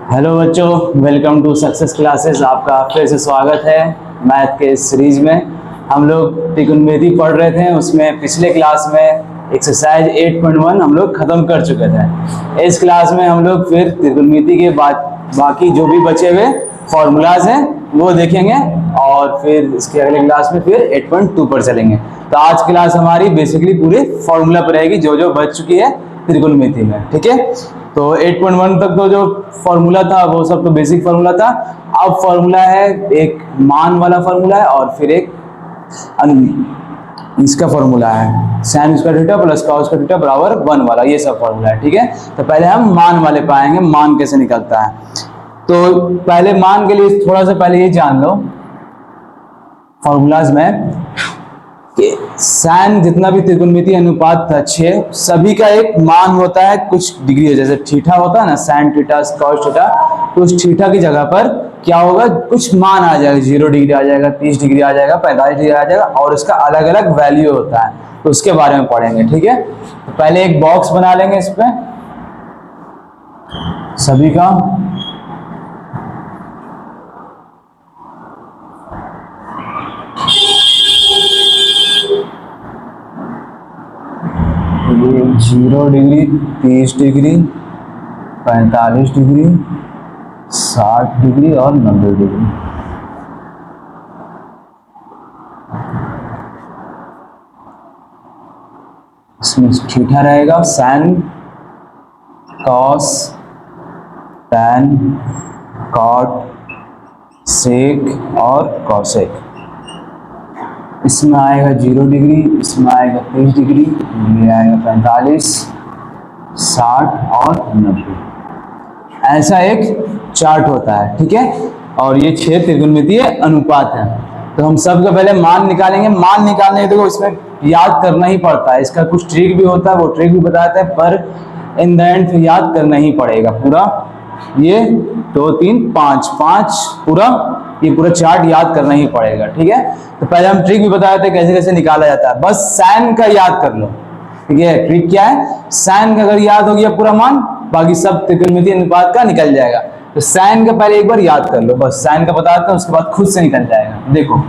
Hello बच्चों, welcome to success classes. आपका फिर से स्वागत है मैथ के सीरीज में। हम लोग त्रिकोणमिति पढ़ रहे थे, उसमें पिछले क्लास में एक्सरसाइज 8.1 हम लोग ख़त्म कर चुके थे। इस क्लास में हम लोग फिर त्रिकोणमिति के बाद बाकी जो भी बचे हुए फॉर्मूलाज हैं वो देखेंगे और फिर इसके अगले क्लास में फिर 8.2 पर चलेंगे। तो आज क्लास हमारी बेसिकली पूरी फॉर्मूला पर रहेगी, जो जो बच चुकी है त्रिकोणमिति में। ठीक है, तो 8.1 तक तो जो फॉर्मूला था वो सब तो बेसिक फॉर्मूला था। अब फॉर्मूला है एक मान वाला फॉर्मूला है और फिर एक इसका फॉर्मूला है sin square theta plus cos square theta बराबर 1 वाला, ये सब फॉर्मूला है। ठीक है, तो पहले हम मान वाले पाएंगे, मान कैसे निकलता है। तो पहले मान के लिए थोड़ा सा पहले ये जान लो फॉर्मूलाज में कि साइन जितना भी त्रिकोणमितीय अनुपात था 6, सभी का एक मान होता है कुछ डिग्री। जैसे थीटा होता है ना, साइन थीटा कॉस थीटा, तो उस थीटा की जगह पर क्या होगा, कुछ मान आ जाएगा। 0 डिग्री आ जाएगा, 30 डिग्री आ जाएगा, 45 डिग्री आ जाएगा और उसका अलग अलग वैल्यू होता है, तो उसके बारे में पढ़ेंगे। ठीक है, तो पहले एक बॉक्स बना लेंगे इस पे सभी का। ये 0 डिग्री, 30 डिग्री, 45 डिग्री, 60 डिग्री और 90 डिग्री। इसमें थीटा रहेगा, sine cos tan cot sec और कॉसेक। इसमें आएगा 0 डिग्री, इसमें आएगा 30 डिग्री, ये आएगा 45, 60 और 90। ऐसा एक चार्ट होता है। ठीक है, और ये 6 त्रिकोणमितीय अनुपात है। तो हम सबका पहले मान निकालेंगे। मान निकालने के देखो इसमें याद करना ही पड़ता है, इसका कुछ ट्रिक भी होता है, वो ट्रिक भी बताते हैं, पर इन द एंड फिर याद करना ही पड़ेगा पूरा। ये 2 3 5 5 ये पूरा चार्ट याद करना ही पड़ेगा। ठीक है, तो पहले हम ट्रिक भी बताए थे कैसे कैसे निकाला जाता है। बस साइन का याद कर लो। ठीक है, ट्रिक क्या है, साइन का अगर याद हो गया पूरा मान, बाकी सब त्रिकोणमितीय अनुपात का निकल जाएगा। तो साइन का पहले एक बार याद कर लो, बस साइन का बताता हूं, उसके बाद खुद से निकल जाएगा। देखो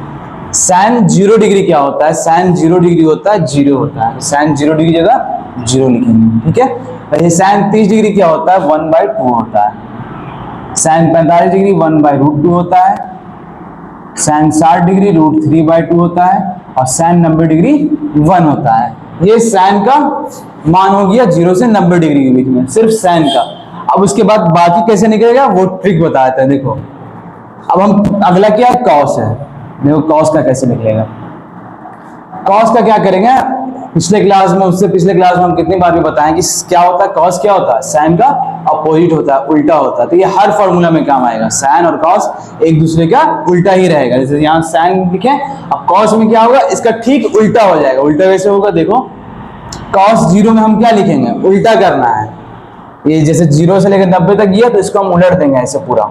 साइन 0 डिग्री क्या होता है, साइन 0 डिग्री होता है 0 होता है, साइन 0 डिग्री जगह 0 लिखेंगे। ठीक है, वैसे साइन 30 डिग्री क्या होता है, 1/2 होता है। साइन 45 डिग्री 1/√2 होता है। साइन 60 डिग्री √3/2 होता है और साइन 90 डिग्री 1 होता है। ये साइन का मान हो गया 0 से 90 डिग्री के बीच में, सिर्फ साइन का। अब उसके बाद बाकी कैसे निकलेगा वो ट्रिक बताते हैं। देखो अब हम अगला क्या है, कॉस है। देखो कॉस का कैसे निकलेगा। कॉस का क्या करेंगे, पिछले क्लास में उससे पिछले क्लास में हम कितनी बार भी बताएं कि क्या होता है, कॉस क्या होता है, साइन का अपोजिट होता है, उल्टा होता है। तो ये हर फॉर्मूला में काम आएगा, साइन और कॉस एक दूसरे का उल्टा ही रहेगा। जैसे यहाँ साइन लिखे, अब कॉस में क्या होगा, इसका ठीक उल्टा हो जाएगा। उल्टा वैसे होगा, देखो कॉस 0 में हम क्या लिखेंगे, उल्टा करना है। ये जैसे 0 से लेकर 90 तक गया तो इसको हम उलट देंगे ऐसे पूरा।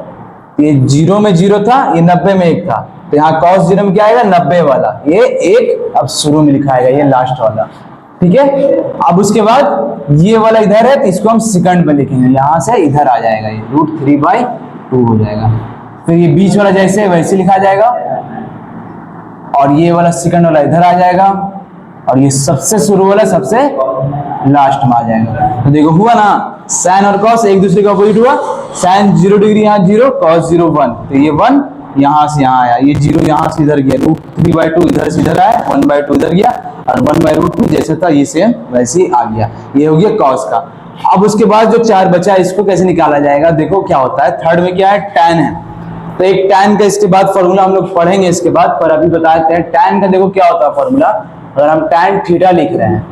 ये 0 में 0 था, ये 90 में 1 था, तो यहाँ cos 0 में क्या आएगा, 90 वाला। ये 1 अब शुरू में लिखा आएगा, ये लास्ट वाला। ठीक है, अब उसके बाद ये वाला इधर है तो इसको हम सेकंड में लिखेंगे, यहाँ से इधर आ जाएगा, ये √3/2 हो जाएगा। फिर ये बीच वाला जैसे वैसे लिखा जाएगा और ये वाला सेकंड वाला इधर आ जाएगा और ये सबसे शुरू वाला सबसे लास्ट में आ जाएगा। तो देखो हुआ ना, साइन और कॉस एक दूसरे का अपोजिट हुआ। साइन 0 डिग्री यहाँ 0, कॉस 0 1, तो ये 1 यहाँ से यहाँ आया, ये 0 यहाँ से इधर गया, √3/2 इधर से इधर आया, 1/2 इधर गया और 1/√2 जैसे था ये सेम वैसे ही आ गया। ये हो गया कॉस का। अब उसके बाद जो 4 बचा है इसको कैसे निकाला जाएगा, देखो क्या होता है। थर्ड में क्या है, टैन है। तो एक टैन का इसके बाद फॉर्मूला हम लोग पढ़ेंगे इसके बाद, पर अभी बताते हैं टैन का। देखो क्या होता है फॉर्मूला, अगर हम टैन थीटा लिख रहे हैं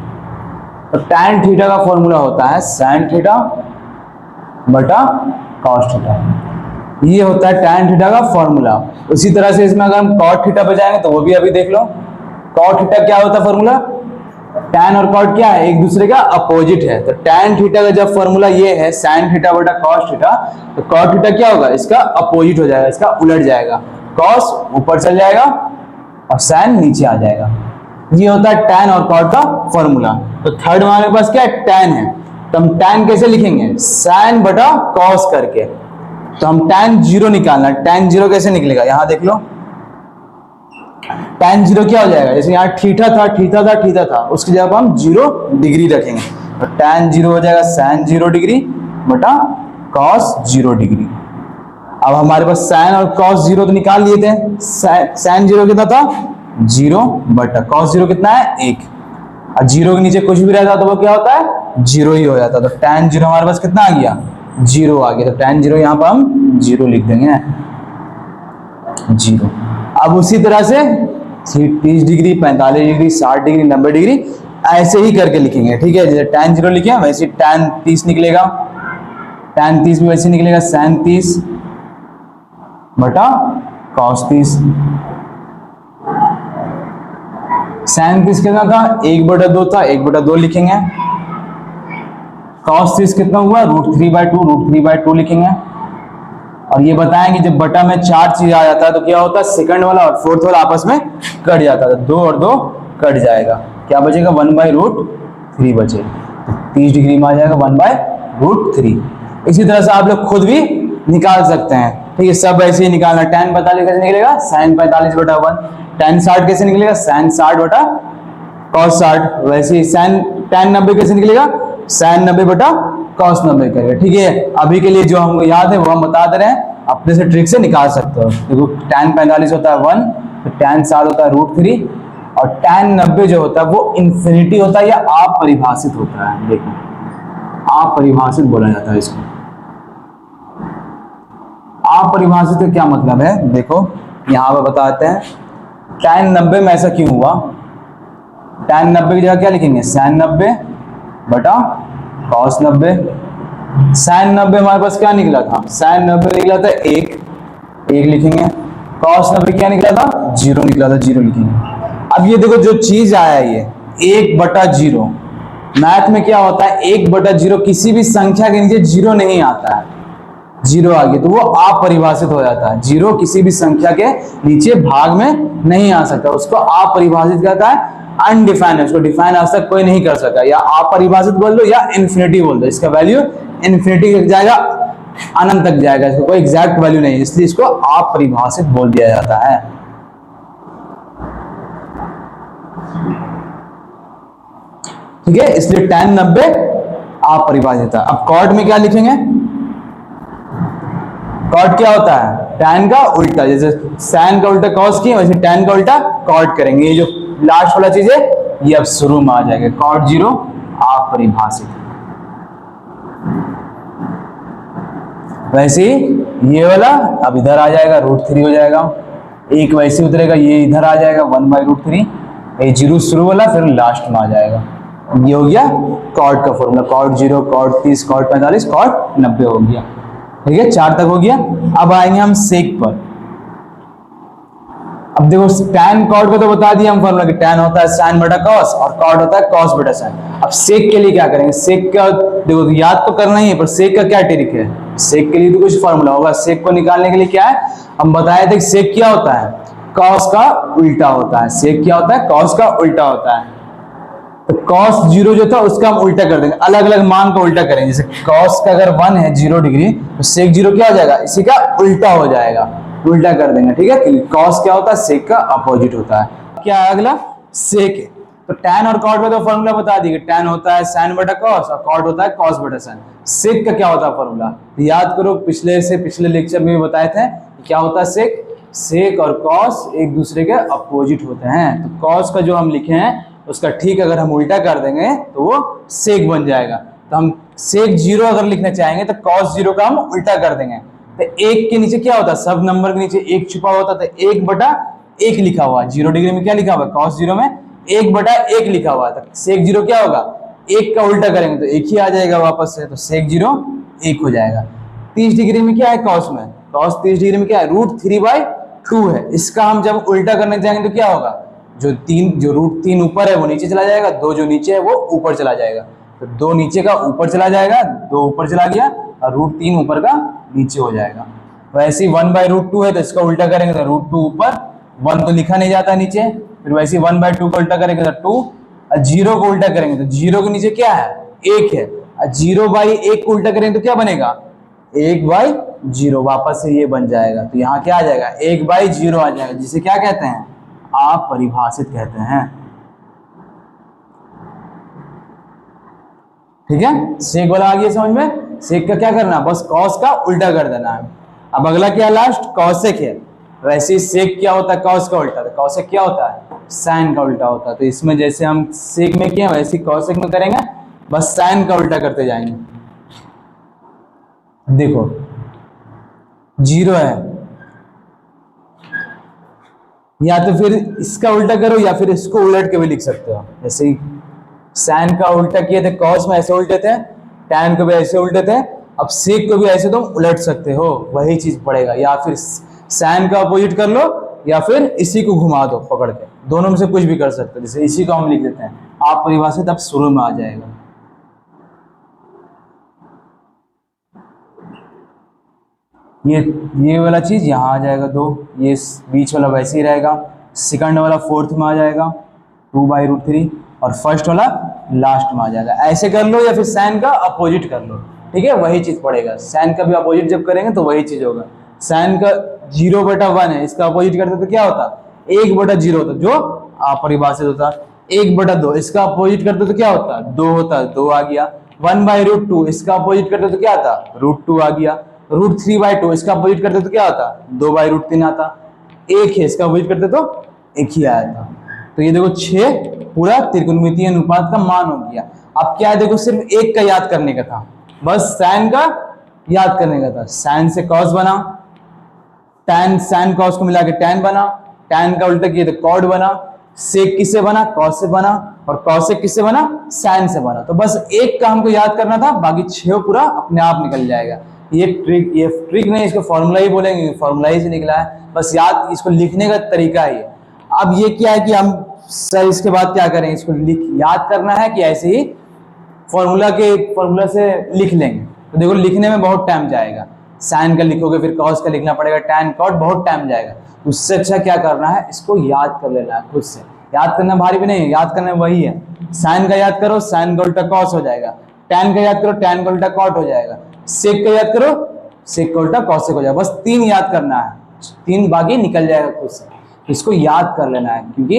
तो टैन थीटा का फॉर्मूला होता है साइन थीटा बटा कॉस थीटा। ये होता है टैन थीटा का फॉर्मूला। उसी तरह से इसमें अगर हम कॉट थीटा बचाएंगे तो वो भी अभी देख लो। कॉट थीटा क्या होता है फॉर्मूला, टैन और कॉट क्या है, एक दूसरे का अपोजिट है। तो टैन थीटा का जब फॉर्मूला ये है साइन थीटा बटा कॉस थीटा, तो कॉट थीटा क्या होगा, इसका अपोजिट हो जाएगा, इसका उलट जाएगा। कॉस ऊपर चल जाएगा और साइन नीचे आ जाएगा। ये होता है टैन और कॉट का फॉर्मूला। तो थर्ड में हमारे पास क्या है, टैन है। तो हम टैन कैसे लिखेंगे, साइन बटा कॉस करके। तो हम tan 0 निकालना, tan 0 कैसे निकलेगा, यहां देख लो tan 0 क्या हो जाएगा, जैसे यहाँ थीटा था उसकी जगह पर हम 0 डिग्री रखेंगे, तो tan 0 हो जाएगा sin 0 डिग्री बटा cos 0 डिग्री। अब हमारे पास sin और cos 0 तो निकाल लिए थे, sin 0 कितना था 0 बटा cos 0 कितना है 1, और 0 के नीचे कुछ भी रहता तो वो क्या होता है 0 ही हो जाता, तो tan 0 हमारे पास कितना आ गया 0 आ गया, तो tan 0 यहाँ पर हम 0 लिख देंगे 0। अब उसी तरह से 30 डिग्री 45 डिग्री 60 डिग्री 90 डिग्री ऐसे ही करके लिखेंगे, ठीक है, जैसे tan 0 लिखे वैसे tan 30 निकलेगा, tan 30 भी वैसे निकलेगा sin 30 बटा cos 30। sin 30 कितना था 1/2 था, 1/2 लिखेंगे, cos 30 कितना हुआ √3/2 लिखेंगे, और ये बताएंगे जब बटा में 4 चीज आ जाता है तो क्या होता है सेकंड वाला और फोर्थ वाला आपस में कट जाता है, 2 और 2 कट जाएगा, क्या बचेगा 1/√3 बचेगा, तो 30 डिग्री में आ जाएगा 1/√3। इसी तरह से आप लोग खुद भी निकाल सकते हैं, ठीक है, सब ऐसे ही निकालना, tan 45 कैसे निकलेगा sin 45/1, tan 60 कैसे निकलेगा sin 60 बटा cos 60, वैसे ही tan 90 कैसे निकलेगा sin 90 बटा cos 90 करेगा, ठीक है। अभी के लिए जो हमको याद है वो हम बता दे रहे हैं, अपने से ट्रिक से निकाल सकते हो, देखो tan 45 होता है 1, तो tan 60 होता है √3, और tan 90 जो होता है वो इंफिनिटी होता है या अपरिभाषित होता है, देखो अपरिभाषित बोला जाता है इसको। अपरिभाषित का क्या मतलब है, देखो यहाँ पे बताते हैं, tan 90 में ऐसा क्यों हुआ, tan 90 की जगह क्या लिखेंगे sin 90 बटा cos 90, sin 90 हमारे पास क्या निकला था sin 90 निकला था 1 लिखेंगे, cos 90 क्या निकला था 0 निकला था 0 लिखेंगे। अब ये देखो जो चीज आया ये 1/0, मैथ में क्या होता है 1/0 किसी भी संख्या के नीचे 0 नहीं आता है, 0 आ गया तो वो अपरिभाषित हो जाता है, 0 किसी भी संख्या के नीचे भाग में नहीं आ सकता, उसको अपरिभाषित कहता है, अनडिफाइंड है, उसको डिफाइन आज तक कोई नहीं कर सका, या अपरिभाषित बोल दो या इन्फिनिटी बोल दो, इसका वैल्यू इन्फिनिटी तक जाएगा अनंत तक जाएगा, इसको कोई एग्जैक्ट वैल्यू नहीं है, इसलिए इसको अपरिभाषित बोल दिया जाता है। ठीक है, इसलिए tan 90 अपरिभाषित है। अब कॉट में क्या लिखेंगे, कॉट क्या होता है tan का उल्टा, जैसे sin का उल्टा cos की वैसे tan का उल्टा कॉट करेंगे, ये जो लास्ट वाला चीज है ये अब शुरू में आ जाएगा, cot 0 अपरिभाषित। वैसे ये वाला अब इधर आ जाएगा √3 हो जाएगा, एक वैसे उतरेगा ये इधर आ जाएगा 1/√3, ये 0 शुरू वाला फिर लास्ट में आ जाएगा, ये हो गया cot का formula, cot 0 cot 30 cot 45 cot 90 हो गया, ठीक है 4 तक हो गया। अब आएंगे हम सेक पर, अब देखो tan cot को तो बता दिया हम फॉर्मूला कि tan होता है sin बटा cos और cot होता है cos बटा sin। अब सेक के लिए क्या करेंगे, सेक का देखो याद तो करना ही है, पर सेक का क्या ट्रिक है, सेक के लिए तो कुछ फॉर्मूला होगा, सेक को निकालने के लिए क्या है, हम बताए थे सेक क्या होता है cos का उल्टा होता है, सेक क्या होता है cos का उल्टा होता है, तो cos 0 जो था उसका हम उल्टा कर देंगे, अलग अलग मान का उल्टा करेंगे, जैसे cos का अगर 1 है 0 डिग्री तो sec 0 क्या हो जाएगा, इसी का उल्टा हो जाएगा, उल्टा कर देंगे, ठीक है, cos क्या होता है sec का अपोजिट होता है। क्या है अगला sec है, तो tan और cot में तो फॉर्मूला बता दिए, tan होता है sin बटा cos और cot होता है cos बटा sin। sec का क्या होता है फॉर्मूला, याद करो पिछले लेक्चर में भी बताए थे क्या होता है sec, sec और cos एक दूसरे के अपोजिट होते हैं, तो cos का जो हम लिखे हैं उसका ठीक अगर हम उल्टा कर देंगे तो वो सेक बन जाएगा, तो हम सेक 0 अगर लिखना चाहेंगे तो cos 0 का हम उल्टा कर देंगे, तो 1 के नीचे क्या होता है, सब नंबर के नीचे 1 छुपा होता है, तो 1/1 लिखा हुआ है, 0 डिग्री में क्या लिखा हुआ है cos 0 में 1/1 लिखा हुआ है, तो सेक 0 क्या होगा 1 का उल्टा करेंगे तो 1 ही आ जाएगा वापस से, तो सेक 0 1 हो जाएगा। 30 डिग्री में क्या है cos में, cos 30 डिग्री में क्या है √3/2 है, इसका हम जब उल्टा करने जाएंगे तो क्या होगा, जो √3 ऊपर है वो नीचे चला जाएगा, 2 जो नीचे है वो ऊपर चला जाएगा, तो 2 नीचे का ऊपर चला जाएगा, 2 ऊपर चला गया और √3 ऊपर का नीचे हो जाएगा। वैसे ही 1/√2 है तो इसका उल्टा करेंगे तो √2 ऊपर, 1 तो लिखा नहीं जाता नीचे, फिर वैसे 1/2 को उल्टा करेंगे तो 2, और 0 को उल्टा करेंगे तो 0 के नीचे क्या है 1 है, और 0/1 को उल्टा करेंगे तो क्या बनेगा 1/0 वापस से ये बन जाएगा, तो यहाँ क्या आ जाएगा 1/0 आ जाएगा, जिसे क्या कहते हैं अपरिभाषित कहते हैं। ठीक है, सेक वाला आ गया समझ में। सेक का क्या करना, बस कॉस का उल्टा कर देना है। अब अगला क्या लास्ट कॉसेक है। वैसे ही सेक क्या होता है कॉस का उल्टा, तो कॉसेक क्या होता है साइन का उल्टा होता है। तो इसमें जैसे हम सेक में किए वैसे ही कॉसेक में करेंगे, बस साइन का उल्टा करते जाएंगे। देखो 0 है, या तो फिर इसका उल्टा करो या फिर इसको उलट के भी लिख सकते हो। जैसे ही साइन का उल्टा किए थे कॉस में ऐसे उल्टे थे, टैन को भी ऐसे उल्टे थे, अब सेक को भी ऐसे तुम उलट सकते हो, वही चीज पड़ेगा। या फिर साइन का अपोजिट कर लो या फिर इसी को घुमा दो पकड़ के, दोनों में से कुछ भी कर सकते हो। जैसे इसी को हम लिख देते हैं आप परिभाषित, अब शुरू में आ जाएगा। ये वाला चीज यहाँ आ जाएगा 2, ये बीच वाला वैसे ही रहेगा, सेकंड वाला फोर्थ में आ जाएगा 2/√3 और फर्स्ट वाला लास्ट में आ जाएगा। ऐसे कर लो या फिर साइन का अपोजिट कर लो, ठीक है, वही चीज पड़ेगा। साइन का भी अपोजिट जब करेंगे तो वही चीज होगा। साइन का 0/1 है, इसका अपोजिट करते तो क्या होता 1/0 होता, जो अपरिभाषित होता। 1/2 इसका अपोजिट करते तो क्या होता 2 होता, 2 आ गया। 1/√2 इसका अपोजिट करते तो क्या आता √2 आ गया। √3/2 इसका अपोजिट करते तो क्या आता 2/√3 आता। 1 है इसका अपोजिट करते तो 1 ही आया था। तो ये देखो 6 पूरा त्रिकोणमितीय अनुपात का मान हो गया। अब क्या है देखो सिर्फ एक का याद करने का था, बस साइन का याद करने का था। साइन से कॉस बना, टैन साइन कॉस को मिला के टैन बना, टैन का उल्टा किया तो कॉड बना, सेक किससे बना कॉस से बना, और कॉसेक किससे बना साइन से बना। तो बस एक का हमको याद करना था, बाकी 6 पूरा अपने आप निकल जाएगा। ये ट्रिक नहीं, इसको फॉर्मूला ही बोलेंगे, फॉर्मूला ही से निकला है, बस याद इसको लिखने का तरीका है ये। अब ये क्या है कि हम सर इसके बाद क्या करें, इसको याद करना है कि ऐसे ही फॉर्मूला से लिख लेंगे। तो देखो लिखने में बहुत टाइम जाएगा, साइन का लिखोगे फिर कॉस का लिखना पड़ेगा, टैन कॉट बहुत टाइम जाएगा। उससे अच्छा क्या करना है, इसको याद कर लेना है खुद से। याद करना भारी भी नहीं है, याद करना वही है। साइन का याद करो, साइन का उल्टा कॉस हो जाएगा। टैन का याद करो, टैन का उल्टा कॉट हो जाएगा। सेक का याद करो, सेक का उल्टा कॉसेक हो जाएगा। बस 3 याद करना है, 3 बाकी निकल जाएगा खुद से। इसको याद कर लेना है, क्योंकि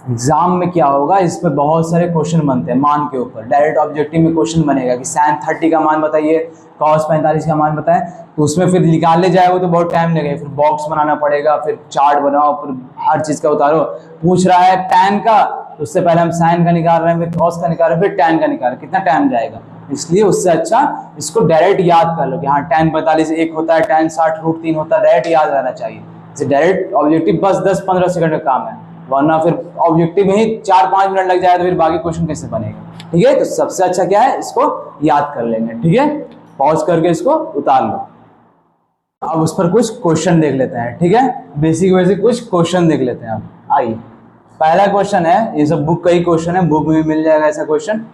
एग्जाम में क्या होगा, इस पर बहुत सारे क्वेश्चन बनते हैं मान के ऊपर। डायरेक्ट ऑब्जेक्टिव में क्वेश्चन बनेगा कि साइन 30 का मान बताइए, कॉस 45 का मान बताएं, तो उसमें फिर निकालने जाएगा तो बहुत टाइम लगेगा। फिर बॉक्स बनाना पड़ेगा, फिर चार्ट बनाओ, फिर हर चीज का उतारो। पूछ रहा है टैन का, तो उससे पहले हम साइन का निकाल रहे हैं, फिर कॉस का निकाल रहे हैं, फिर टैन का निकाल रहे हैं, कितना टाइम जाएगा। इसलिए उससे अच्छा इसको डायरेक्ट याद कर लो कि हाँ टैन 45 1 होता है, टैन 60 √3 होता है, डायरेक्ट याद रहना चाहिए। डायरेक्ट ऑब्जेक्टिव बस 10-15 सेकंड का काम है, वरना फिर ऑब्जेक्टिव में ही 4-5 मिनट लग जाए तो फिर बाकी क्वेश्चन कैसे बनेगा। ठीक है, तो सबसे अच्छा क्या है, इसको याद कर लेंगे। ठीक है, पॉज करके इसको उतार लो। अब उस पर कुछ क्वेश्चन देख लेते हैं। ठीक है, बेसिक कुछ क्वेश्चन देख लेते हैं। अब आइए, पहला क्वेश्चन है, ये सब बुक का ही क्वेश्चन है, बुक में भी मिल जाएगा ऐसा क्वेश्चन।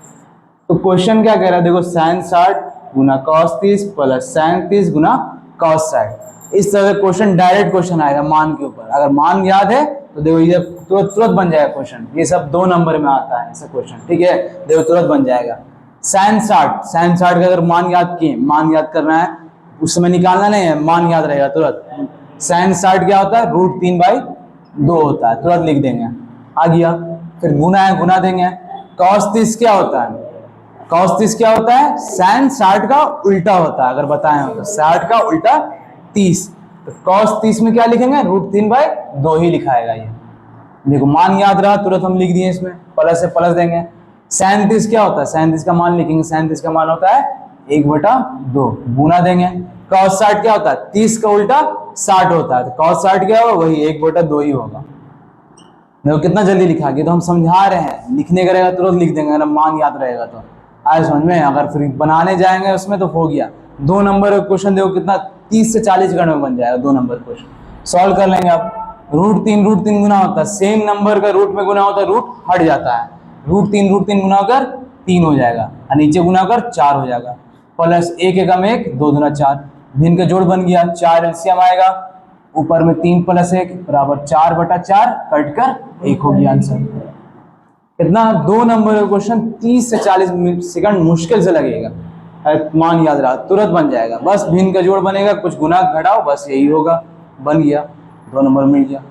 तो क्वेश्चन क्या कह रहा है, देखो साइन 60 गुना कॉस 30 प्लस साइन 30 गुना कॉस 60। इस तरह से क्वेश्चन डायरेक्ट क्वेश्चन आएगा मान के ऊपर। अगर मान याद है तो देखो ये तुरंत बन जाएगा क्वेश्चन। ये सब 2 नंबर में आता है ऐसा क्वेश्चन। ठीक है, देखो तुरंत बन जाएगा। साइन 60 का अगर मान याद किए, मान याद करना है, उस समय निकालना नहीं है, मान याद रहेगा तुरंत। साइन 60 क्या होता है, √3/2 होता है, तुरंत लिख देंगे, आ गया। फिर गुना है, गुना देंगे। कॉस 30 क्या होता है, कॉस 30 क्या होता है, साइन 60 का उल्टा होता है। अगर बताए हो तो 60 का उल्टा 30, तो कॉस 30 में क्या लिखेंगे, √3/2 ही लिखाएगा ये। देखो मान याद रहा, तुरंत हम लिख दिए, इसमें प्लस से प्लस देंगे। साइन 30 क्या होता है, साइन 30 का मान लिखेंगे, साइन 30 का मान होता है 1/2, गुना देंगे। कॉस 60 क्या होता है, 30 का उल्टा 60 होता है, तो कॉस 60 क्या होगा, वही 1/2 ही होगा। देखो कितना जल्दी लिखा गया, तो हम समझा रहे हैं, लिखने का रहेगा तुरंत लिख देंगे, अगर मान याद रहेगा तो आए समझ में। अगर फिर बनाने जाएंगे उसमें तो हो गया। 2 नंबर का क्वेश्चन देखो कितना 30 से 40 सेकंड में बन जाएगा 2 नंबर क्वेश्चन। सॉल्व कर लेंगे। आप √3 गुना होता है, सेम नंबर का रूट में गुना होता है, रूट हट जाता है। √3 गुना होकर 3 हो जाएगा, और नीचे गुना होकर 4 हो जाएगा। प्लस 1 एकम 1, 2 दूना 4, भिन्न का जोड़ बन गया, 4 एलसीएम आएगा। ऊपर में 3 + 1 बराबर 4/4, कट कर 1 हो गया आंसर। कितना, 2 नंबर का क्वेश्चन 30 से 40 सेकंड मुश्किल से लगेगा। मान याद रहा, तुरंत बन जाएगा, बस भिन्न का जोड़ बनेगा, कुछ गुना घटाओ, बस यही होगा, बन गया, 2 नंबर मिल गया।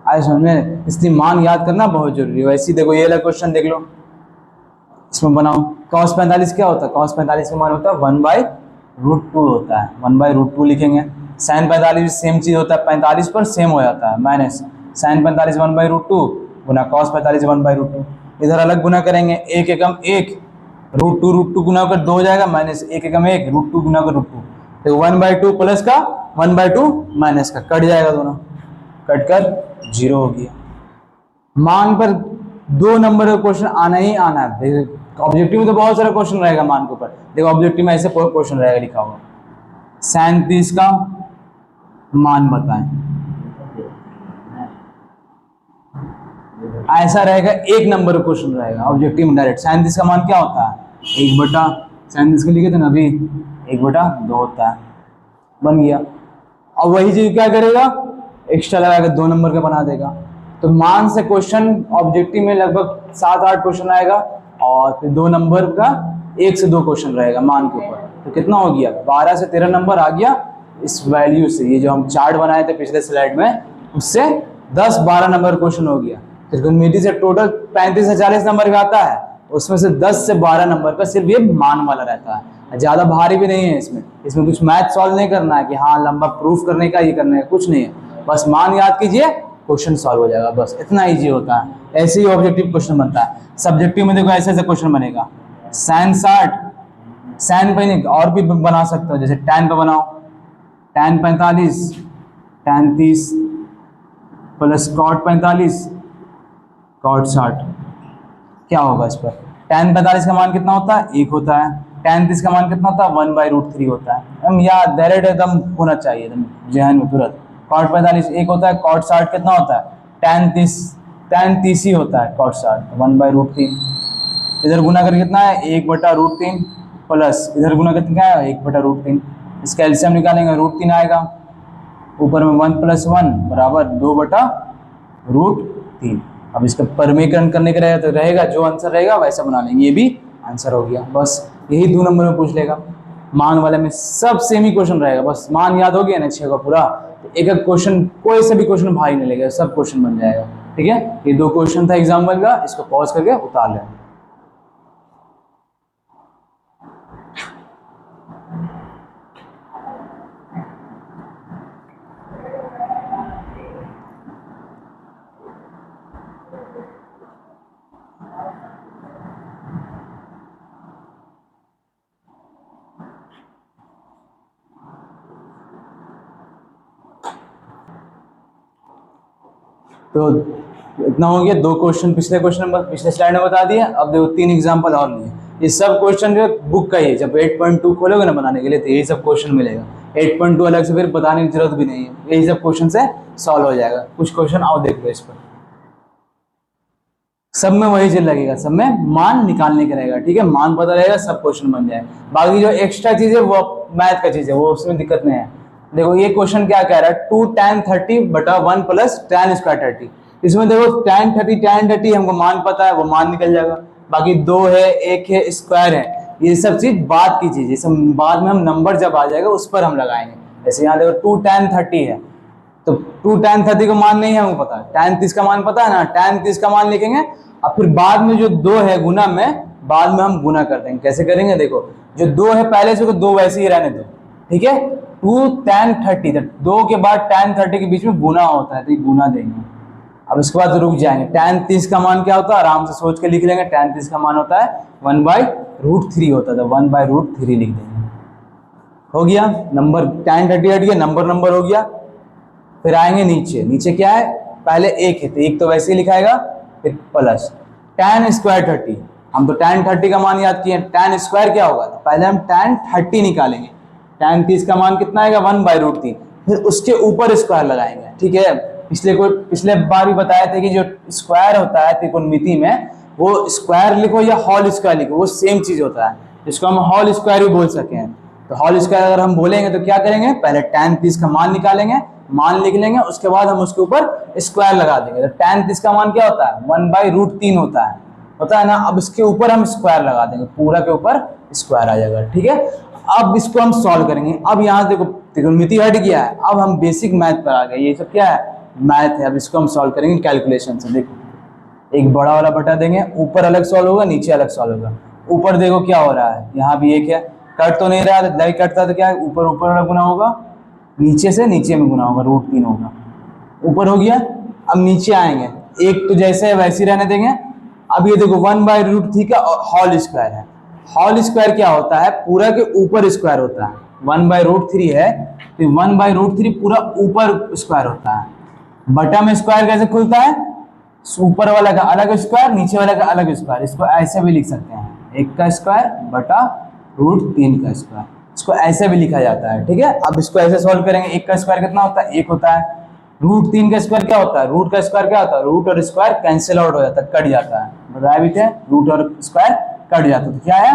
आए समझ में? इसलिए मान याद करना बहुत जरूरी है। वैसे देखो ये वाला क्वेश्चन देख लो, इसमें बनाओ, cos 45 क्या होता है? cos 45 का मान होता है 1/√2 होता है, 1/√2 लिखेंगे। sin 45 सेम चीज होता है, 45 पर सेम हो जाता है, माइनस sin 45 1/√2 गुना cos 45 1/√2। इधर अलग गुना करेंगे, 1 एकम 1 √2 गुना कर 2 हो जाएगा, माइनस 1 एकम 1 √2 गुना कर √2, तो 1/2 प्लस का 1/2 माइनस का कट जाएगा, दोनों कट कर 0 हो गया। मान पर 2 नंबर का क्वेश्चन आना ही आना है। ऑब्जेक्टिव में तो बहुत सारा क्वेश्चन रहेगा मान के ऊपर, देखो ऑब्जेक्टिव में ऐसे क्वेश्चन रहेगा लिखा हुआ, sin 30 का मान बताएं, ऐसा रहेगा, 1 नंबर का क्वेश्चन रहेगा ऑब्जेक्टिव में डायरेक्ट। sin 30 का मान क्या होता है? 1/, sin 30 के लिखे थे ना अभी, 1/2 होता है, बन गया। अब वही चीज क्या करेगा, एक्स्ट्रा लगाकर 2 नंबर का बना देगा। तो मान से क्वेश्चन ऑब्जेक्टिव में लगभग 7-8 क्वेश्चन आएगा, और फिर 2 नंबर का 1 से 2 क्वेश्चन रहेगा मान के ऊपर। तो कितना हो गया, 12 से 13 नंबर आ गया इस वैल्यू से। ये जो हम चार्ट बनाए थे पिछले स्लाइड में, उससे 10-12 नंबर क्वेश्चन हो गया। त्रिकोणमिति से टोटल 35 से 40 नंबर का आता है, उसमें से 10 से 12 नंबर का सिर्फ ये मान वाला रहता है, ज्यादा भारी भी नहीं है। इसमें कुछ मैथ सॉल्व नहीं करना है कि हाँ लंबा प्रूफ करने का, ये करने का कुछ नहीं है, बस मान याद कीजिए, क्वेश्चन सॉल्व हो जाएगा, बस इतना इजी होता है। ऐसे ही ऑब्जेक्टिव क्वेश्चन बनता है। सब्जेक्टिव में देखो ऐसे ऐसे क्वेश्चन बनेगा, sin 60, sin पे नहीं और भी बना सकते हो, जैसे tan पे बनाओ, tan 45 tan 30 plus cot 45 cot 60, क्या होगा इस पर? tan 45 का मान कितना होता है? 1 होता है। tan 30 का मान कितना होता है? 1/√3 होता है। हम याद डायरेक्ट एकदम होना चाहिए एकदम जहन में तुरंत। cot 45 1 होता है, cot 60 कितना होता है? tan 30 ही होता है, cot 60 1/√3। इधर गुना करके कितना है? 1/√3 प्लस इधर गुना करके क्या है? 1/√3। इसका एलसीएम निकालेंगे, √3 आएगा, ऊपर में 1 + 1 बराबर 2/√3। अब इसका परिमीकरण करने का रहेगा तो रहेगा, जो आंसर रहेगा वैसा बना लेंगे, ये भी आंसर हो गया। बस यही 2 नंबर में पूछ लेगा। मान वाले में सब सेम ही क्वेश्चन रहेगा, बस मान याद हो गया ना 6 का पूरा, तो एक एक क्वेश्चन, कोई से भी क्वेश्चन भारी नहीं लगेगा, सब क्वेश्चन बन जाएगा। ठीक है, ये 2 क्वेश्चन था एग्जाम्पल का, इसको पॉज करके उतार लें। तो इतना हो गया, 2 क्वेश्चन पिछले स्लाइड में बता दिए। अब देखो 3 एग्जांपल और लिए। ये सब क्वेश्चन जो बुक का ही है, जब 8.2 खोलोगे ना बनाने के लिए तो यही सब क्वेश्चन मिलेगा। 8.2 अलग से फिर बताने की जरूरत भी नहीं है, यही सब क्वेश्चन से सॉल्व हो जाएगा। कुछ क्वेश्चन आओ देख लो, इस पर सब में वही चीज लगेगा, सब में मान निकालने का रहेगा। ठीक है, मान पता रहेगा, सब क्वेश्चन बन जाएगा। बाकी जो एक्स्ट्रा चीज है वो मैथ का चीज है, वो उसमें दिक्कत नहीं है। देखो ये क्वेश्चन क्या कह रहा है, 2 tan 30 बटा 1 प्लस tan स्क्वायर 30। इसमें देखो tan 30 हमको मान पता है, वो मान निकल जाएगा। बाकी 2 है, 1 है, स्क्वायर है, ये सब चीज बाद की चीज है, सब बाद में हम नंबर जब आ जाएगा उस पर हम लगाएंगे। जैसे यहाँ देखो 2 tan 30 है, तो 2 tan 30 का मान नहीं है हमको पता है, tan 30 का मान पता है ना, tan 30 का मान लिखेंगे, और फिर बाद में जो 2 है गुना में, बाद में हम गुना कर देंगे। कैसे करेंगे, देखो जो 2 है पहले से 2 वैसे ही रहने दो। ठीक है, 2 tan 30, 2 के बाद tan 30 के बीच में गुना होता है, तो गुना देंगे। अब इसके बाद रुक जाएंगे। tan 30 का मान क्या होता है, आराम से सोच के लिख लेंगे। tan 30 का मान होता है 1/√3 होता है, तो 1/√3 लिख देंगे। हो गया नंबर, tan 30 हट गया, नंबर हो गया। फिर आएंगे नीचे क्या है, पहले 1 है तो 1 तो वैसे ही लिखाएगा, फिर प्लस tan स्क्वायर 30। हम तो tan 30 का मान याद किए, tan स्क्वायर क्या होगा, तो पहले हम tan 30 निकालेंगे। tan 30 का मान कितना आएगा, 1/√3, फिर उसके ऊपर स्क्वायर लगाएंगे। ठीक है, पिछले बार भी बताया था कि जो स्क्वायर होता है त्रिकोणमिति में, वो स्क्वायर लिखो या होल स्क्वायर लिखो, वो सेम चीज होता है, जिसको हम होल स्क्वायर भी बोल सके हैं। तो होल स्क्वायर अगर हम बोलेंगे तो क्या करेंगे, पहले tan 30 का मान निकालेंगे, मान लिख लेंगे, उसके बाद हम उसके ऊपर स्क्वायर लगा देंगे। तो tan 30 का मान क्या होता है, 1/√3 होता है। पता है ना। अब इसके ऊपर हम स्क्वायर लगा देंगे, पूरा के ऊपर स्क्वायर आ जाएगा, ठीक है। अब इसको हम सॉल्व करेंगे। अब यहाँ देखो त्रिकोणमिति हट गया है, अब हम बेसिक मैथ पर आ गए। ये सब क्या है, मैथ है। अब इसको हम सॉल्व करेंगे कैलकुलेशन से। देखो एक बड़ा वाला बटा देंगे, ऊपर अलग सॉल्व होगा, नीचे अलग सॉल्व होगा। ऊपर देखो क्या हो रहा है, यहाँ भी एक है, कट तो नहीं रहा है, नहीं कटता तो क्या है, ऊपर ऊपर वाला गुना होगा, नीचे से नीचे में गुना होगा, √3 होगा। ऊपर हो गया। अब नीचे आएंगे, एक तो जैसे है वैसे ही रहने देंगे। अब ये देखो 1/√3 का होल स्क्वायर है। होल स्क्वायर क्या होता है, पूरा के ऊपर स्क्वायर होता है। 1/√3 है तो 1/√3 पूरा ऊपर स्क्वायर होता है। बटा में स्क्वायर कैसे खुलता है, ऊपर वाला का अलग स्क्वायर, नीचे वाला का अलग स्क्वायर। इसको ऐसे भी लिख सकते हैं, 1 का स्क्वायर बटा √3 का स्क्वायर। इसको ऐसे भी लिखा जाता है, ठीक है। अब इसको ऐसे सॉल्व करेंगे, 1 का स्क्वायर कितना होता है, 1 होता है। √3 का स्क्वायर क्या होता है, रूट का स्क्वायर क्या होता है, रूट और स्क्वायर कैंसिल आउट हो जाता है, कट जाता है। बताया भी थे, रूट और स्क्वायर कट जाता है। तो क्या आया,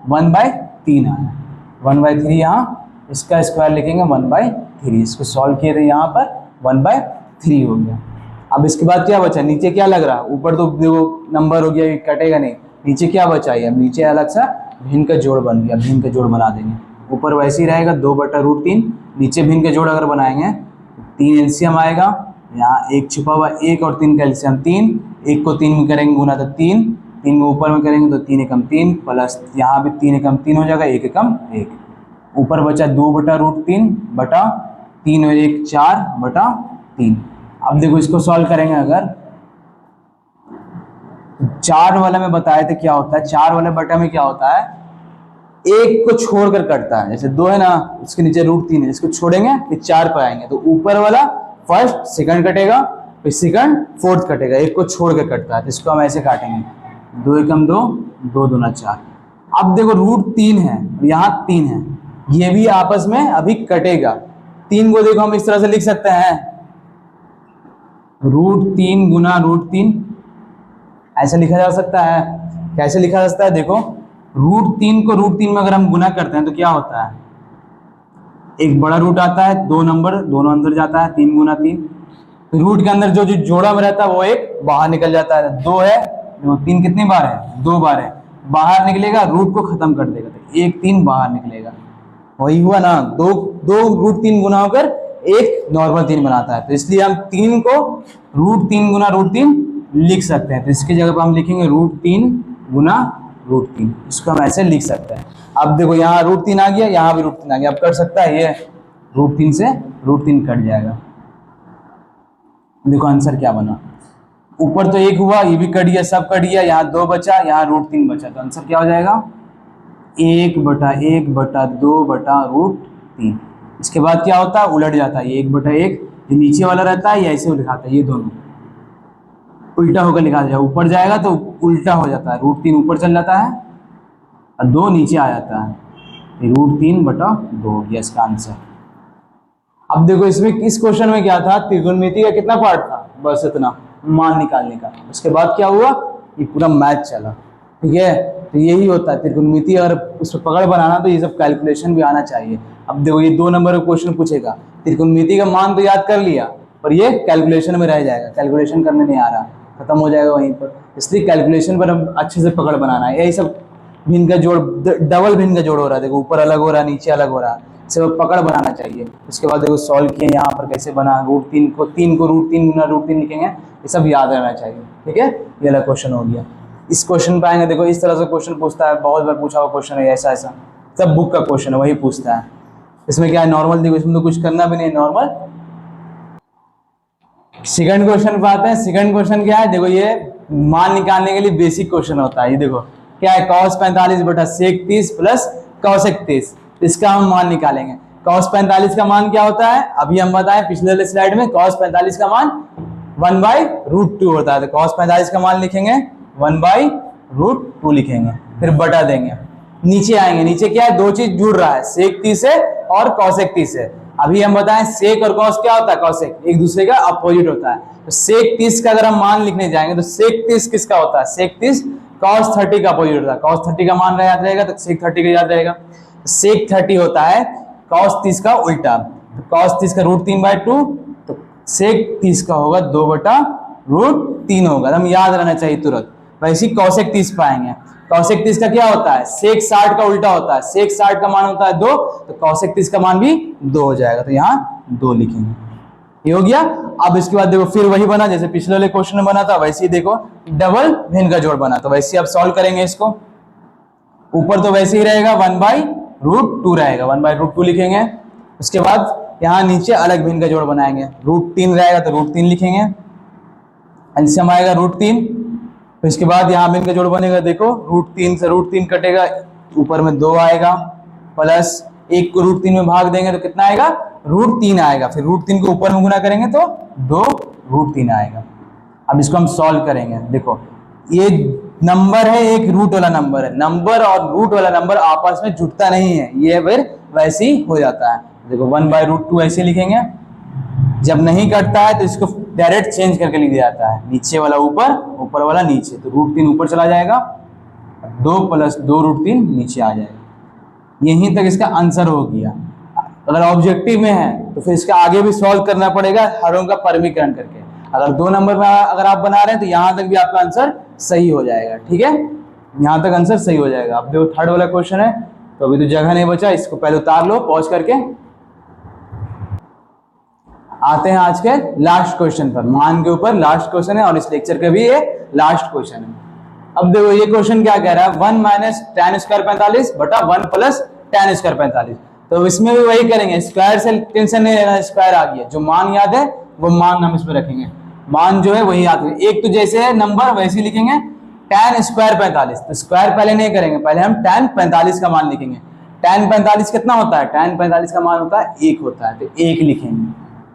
1/3 आया। 1/3 यहाँ, इसका स्क्वायर लिखेंगे 1/3। इसको सॉल्व किए थे यहाँ पर, 1/3 हो गया। अब इसके बाद क्या बचा, नीचे क्या लग रहा, ऊपर तो देखो नंबर हो गया, ये कटेगा नहीं। नीचे क्या बचा है, नीचे अलग सा भिन्न का जोड़ बन गया, भिन्न का जोड़ बना देंगे। ऊपर वैसे ही रहेगा 2/√3, नीचे भिन्न का जोड़ अगर बनाएंगे 3 एलसीएम आएगा। यहाँ 1 छुपा हुआ, 1 और 3 का एलसीएम 3, 1 को 3 में करेंगे गुना तो 3, 3 को ऊपर में करेंगे तो 3 एकम 3 प्लस यहाँ भी 3 एकम 3 हो जाएगा, 1 एकम 1। ऊपर बचा 2/√3 बटा 3 और 1 4/3। अब देखो इसको सॉल्व करेंगे, अगर 4 वाला में बताए थे क्या होता है, 4 वाले बटा में क्या होता है, 1 को छोड़कर कटता है। जैसे 2 है ना, उसके नीचे √3 है, इसको छोड़ेंगे फिर 4 पर आएंगे तो ऊपर वाला फर्स्ट सेकंड कटेगा, फिर सेकंड फोर्थ कटेगा, 1 को छोड़ कर कटता है। तो इसको हम ऐसे काटेंगे, 2 एकम 2, 2 दूना 4। अब देखो √3 है, यहाँ 3 है, ये भी आपस में अभी कटेगा। 3 को देखो हम इस तरह से लिख सकते हैं, √3 गुना √3, ऐसे लिखा जा सकता है। कैसे लिखा जा सकता है, देखो √3 को √3 में अगर हम गुना करते हैं तो क्या होता है, एक बड़ा रूट आता है, 2 नंबर दोनों अंदर जाता है, 3 गुना 3। रूट के अंदर जो जो जोड़ा में रहता है वो एक बाहर निकल जाता है। 2 है, 3 कितनी बार है, 2 बार है, बाहर निकलेगा, रूट को खत्म कर देगा तो 1 3 बाहर निकलेगा। वही हुआ ना, 2 √3 गुना होकर एक नॉर्मल 3 बनाता है। तो इसलिए हम 3 को √3 गुना √3 लिख सकते हैं। तो इसकी जगह पर हम लिखेंगे √3 गुना √3। इसको हम ऐसे लिख सकते हैं। अब देखो यहाँ √3 आ गया, यहाँ भी √3 आ गया। अब कर सकता है ये, √3 से √3 कट जाएगा। देखो आंसर क्या बना, ऊपर तो 1 हुआ, ये भी कट गया, सब कट गया, यहाँ 2 बचा, यहाँ √3 बचा। तो आंसर क्या हो जाएगा, 1/1/2/√3। इसके बाद क्या होता है, उलट जाता है, ये 1/1 जो नीचे वाला रहता है ये ऐसे लिखाता है, ये दोनों उल्टा होकर लिखा जाए, ऊपर जाएगा तो उल्टा हो जाता है, √3 ऊपर चल जाता है और 2 नीचे आ जाता है, √3/2 हो गया इसका आंसर। अब देखो इसमें इस क्वेश्चन में क्या था, त्रिकोणमिति का कितना पार्ट था, बस इतना, मान निकालने का। उसके बाद क्या हुआ, ये पूरा मैथ चला, ठीक है। तो यही होता है त्रिकोणमिति, अगर उस पर पकड़ बनाना तो ये सब कैलकुलेशन भी आना चाहिए। अब देखो ये 2 नंबर का क्वेश्चन पूछेगा, त्रिकोणमिति का मान तो याद कर लिया पर ये कैलकुलेशन में रह जाएगा, कैलकुलेशन करने नहीं आ रहा, खत्म हो जाएगा वहीं पर। इसलिए कैलकुलेशन पर हम अच्छे से पकड़ बनाना है। यही सब भिन्न का जोड़, डबल भिन्न का जोड़ हो रहा है, देखो ऊपर अलग हो रहा है, नीचे अलग हो रहा है, इसे पकड़ बनाना चाहिए। उसके बाद देखो सॉल्व किए, यहाँ पर कैसे बना, √3 को √3 गुना √3 लिखेंगे, ये सब याद रहना चाहिए, ठीक है। ये वाला क्वेश्चन हो गया। इस क्वेश्चन पे आएंगे, देखो इस तरह से क्वेश्चन पूछता है, बहुत बार पूछा हुआ क्वेश्चन है, ऐसा ऐसा सब बुक का क्वेश्चन है, वही पूछता है। इसमें क्या है, नॉर्मल, देखो इसमें तो कुछ करना भी नहीं, नॉर्मल। सेकंड क्वेश्चन पे आते हैं। सेकंड क्वेश्चन क्या है, देखो ये मान निकालने के लिए बेसिक क्वेश्चन होता है। ये देखो क्या है, cos 45/sec30 प्लस cos 31, इसका हम मान निकालेंगे। cos 45 का मान क्या होता है, अभी हम बताएं पिछले वाले स्लाइड में, cos 45 का मान 1/√2 होता है। तो cos 45 का मान लिखेंगे 1/√2 लिखेंगे, फिर बटा देंगे। नीचे आएंगे, नीचे क्या है, 2 चीज जुड़ रहा है, sec30 से और cos 31 से। अभी हम बताएं सेक और कॉस क्या होता है, कॉसेक एक दूसरे का अपोजिट होता है। तो sec30 का अगर हम मान लिखने जाएंगे तो sec30 किसका होता है, sec30 cos 30 का अपोजिट होता है। cos 30 का मान याद रहेगा तो sec 30 का याद रहेगा। sec30 होता है cos 30 का उल्टा, तो cos 30 का √3/2, तो sec 30 का होगा 2/√3 होगा। हम याद रहना चाहिए तुरंत। वैसे ही cosec 30 पाएंगे। cosec 30 का क्या होता है, sec 60 का उल्टा होता है, sec 60 का मान होता है 2, तो cosec 30 का मान भी 2 हो जाएगा, तो यहाँ 2 लिखेंगे। ये हो गया। अब इसके बाद देखो फिर वही बना जैसे पिछले वाले क्वेश्चन में बना था, वैसे ही देखो डबल भिन्न का जोड़ बना, तो वैसे ही अब सॉल्व करेंगे इसको। ऊपर तो वैसे ही रहेगा 1/√2 रहेगा, 1/√2 लिखेंगे। उसके बाद यहाँ नीचे अलग भिन्न का जोड़ बनाएंगे, √3 रहेगा तो √3 लिखेंगे, एलसीएम आएगा √3। फिर इसके बाद यहाँ भिन्न का जोड़ बनेगा, देखो √3 से √3 कटेगा, ऊपर में 2 आएगा, प्लस 1 को √3 में भाग देंगे तो कितना आएगा, √3 आएगा। फिर √3 को ऊपर में गुना करेंगे तो 2√3 आएगा। अब इसको हम सॉल्व करेंगे। देखो ये नंबर है, एक रूट वाला नंबर है, नंबर और रूट वाला नंबर आपस में जुड़ता नहीं है, ये फिर वैसे ही हो जाता है। देखो 1/√2 ऐसे लिखेंगे, जब नहीं कटता है तो इसको डायरेक्ट चेंज करके लिख दिया जाता है, नीचे वाला ऊपर, ऊपर वाला नीचे, तो √3 ऊपर चला जाएगा, 2 + 2√3 नीचे आ जाएगा। यहीं तक इसका आंसर हो गया। अगर ऑब्जेक्टिव में है तो फिर इसका आगे भी सॉल्व करना पड़ेगा हरों का परमीकरण करके। अगर 2 नंबर में अगर आप बना रहे हैं तो यहाँ तक भी आपका आंसर सही हो जाएगा, ठीक है, यहाँ तक आंसर सही हो जाएगा। अब देखो थर्ड वाला क्वेश्चन है, तो अभी तो जगह नहीं बचा, इसको पहले उतार लो पॉज करके। आते हैं आज के लास्ट क्वेश्चन पर, मान के ऊपर लास्ट क्वेश्चन है और इस लेक्चर का भी ये लास्ट क्वेश्चन है। अब देखो ये क्वेश्चन क्या कह रहा है, 1 - tan² 45 बटा 1 + tan² 45। तो इसमें भी वही करेंगे, स्क्वायर से टेंशन नहीं लेना, स्क्वायर आ गया, जो मान याद है वो मान हम इसमें रखेंगे, मान जो है वही याद है। एक तो जैसे है नंबर वैसे ही लिखेंगे, tan² 45, तो स्क्वायर पहले नहीं करेंगे, पहले हम tan 45 का मान लिखेंगे। tan 45 कितना होता है, tan 45 का मान होता है 1 होता है, तो 1 लिखेंगे,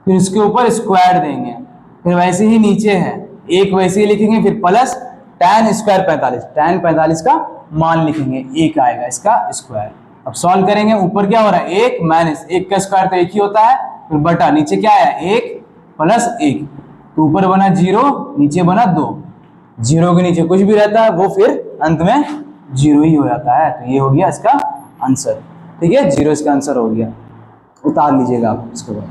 फिर इसके ऊपर स्क्वायर देंगे, फिर वैसे ही नीचे है 1 वैसे ही लिखेंगे, फिर प्लस tan² 45, tan 45 का मान लिखेंगे, 1 आएगा इसका स्क्वायर। अब सॉल्व करेंगे, ऊपर क्या हो रहा है 1 - 1 का स्क्वायर तो 1 ही होता है, फिर बटा नीचे क्या है 1 + 1, तो ऊपर बना 0 नीचे बना 2, 0 के नीचे कुछ भी रहता है वो फिर अंत में 0 ही हो जाता है, तो ये हो गया इसका आंसर, ठीक है, 0 इसका आंसर हो गया। उतार लीजिएगा आप इसके बाद।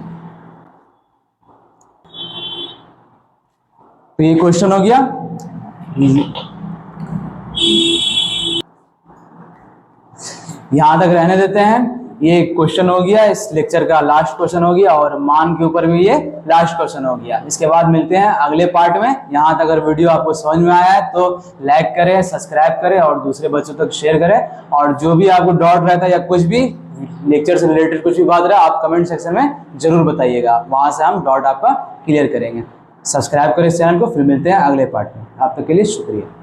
तो ये क्वेश्चन हो गया, यहां तक रहने देते हैं। ये क्वेश्चन हो गया, इस लेक्चर का लास्ट क्वेश्चन हो गया, और मान के ऊपर भी ये लास्ट क्वेश्चन हो गया। इसके बाद मिलते हैं अगले पार्ट में। यहाँ तक अगर वीडियो आपको समझ में आया है तो लाइक करें, सब्सक्राइब करें और दूसरे बच्चों तक शेयर करें। और जो भी आपको डाउट रहता है या कुछ भी लेक्चर से रिलेटेड कुछ भी बात रहा, आप कमेंट सेक्शन में जरूर बताइएगा, वहां से हम डाउट आपका क्लियर करेंगे। सब्सक्राइब करें इस चैनल को, फिर मिलते हैं अगले पार्ट में। आप तक के लिए शुक्रिया।